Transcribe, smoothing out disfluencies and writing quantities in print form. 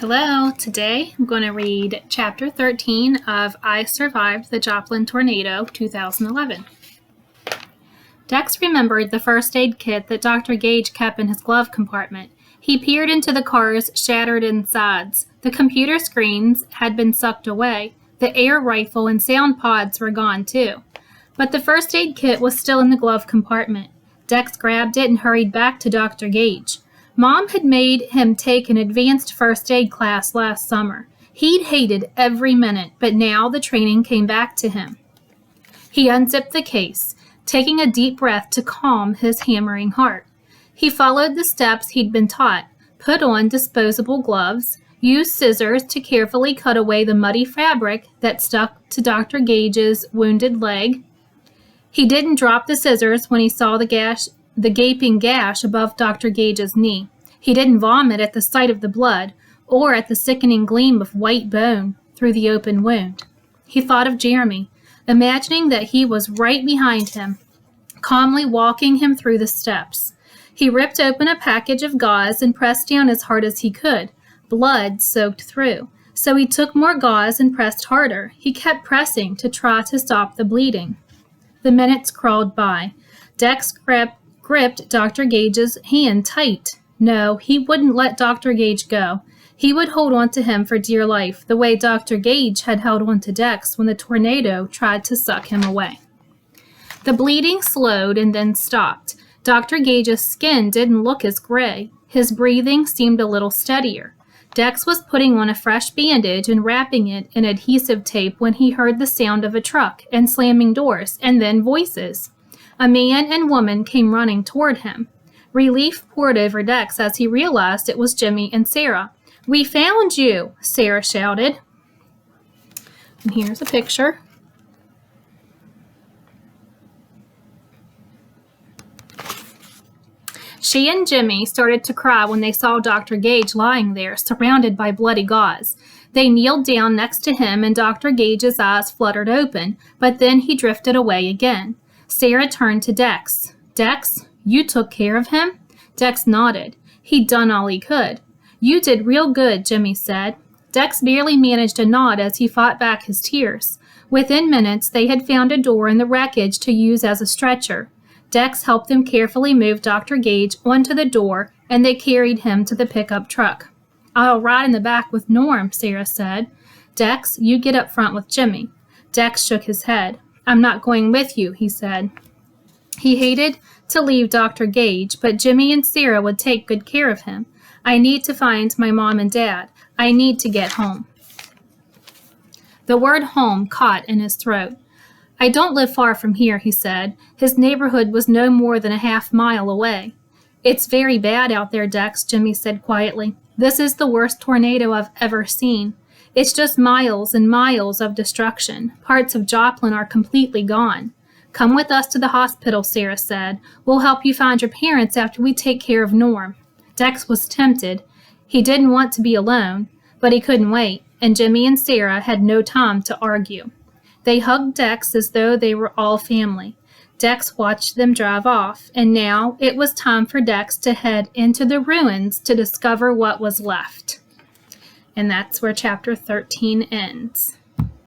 Hello, today I'm going to read Chapter 13 of I Survived the Joplin Tornado 2011. Dex remembered the first aid kit that Dr. Gage kept in his glove compartment. He peered into the car's shattered insides. The computer screens had been sucked away. The air rifle and sound pods were gone too. But the first aid kit was still in the glove compartment. Dex grabbed it and hurried back to Dr. Gage. Mom had made him take an advanced first aid class last summer. He'd hated every minute, but now the training came back to him. He unzipped the case, taking a deep breath to calm his hammering heart. He followed the steps he'd been taught, put on disposable gloves, used scissors to carefully cut away the muddy fabric that stuck to Dr. Gage's wounded leg. He didn't drop the scissors when he saw the gaping gash above Dr. Gage's knee. He didn't vomit at the sight of the blood or at the sickening gleam of white bone through the open wound. He thought of Jeremy, imagining that he was right behind him, calmly walking him through the steps. He ripped open a package of gauze and pressed down as hard as he could. Blood soaked through. So he took more gauze and pressed harder. He kept pressing to try to stop the bleeding. The minutes crawled by. Dex gripped Dr. Gage's hand tight. No, he wouldn't let Dr. Gage go. He would hold on to him for dear life, the way Dr. Gage had held on to Dex when the tornado tried to suck him away. The bleeding slowed and then stopped. Dr. Gage's skin didn't look as gray. His breathing seemed a little steadier. Dex was putting on a fresh bandage and wrapping it in adhesive tape when he heard the sound of a truck and slamming doors, and then voices. A man and woman came running toward him. Relief poured over Dex as he realized it was Jimmy and Sarah. "We found you," Sarah shouted. And here's a picture. She and Jimmy started to cry when they saw Dr. Gage lying there, surrounded by bloody gauze. They kneeled down next to him, and Dr. Gage's eyes fluttered open, but then he drifted away again. Sarah turned to Dex. "Dex, you took care of him?" Dex nodded. He'd done all he could. "You did real good," Jimmy said. Dex barely managed a nod as he fought back his tears. Within minutes, they had found a door in the wreckage to use as a stretcher. Dex helped them carefully move Dr. Gage onto the door, and they carried him to the pickup truck. "I'll ride in the back with Norm," Sarah said. "Dex, you get up front with Jimmy." Dex shook his head. "I'm not going with you," he said. He hated to leave Dr. Gage, but Jimmy and Sarah would take good care of him. "I need to find my mom and dad. I need to get home." The word home caught in his throat. "I don't live far from here," he said. His neighborhood was no more than a half-mile away. "It's very bad out there, Dex," Jimmy said quietly. "This is the worst tornado I've ever seen. It's just miles and miles of destruction. Parts of Joplin are completely gone." "Come with us to the hospital," Sarah said. "We'll help you find your parents after we take care of Norm." Dex was tempted. He didn't want to be alone, but he couldn't wait, and Jimmy and Sarah had no time to argue. They hugged Dex as though they were all family. Dex watched them drive off, and now it was time for Dex to head into the ruins to discover what was left. And that's where Chapter 13 ends.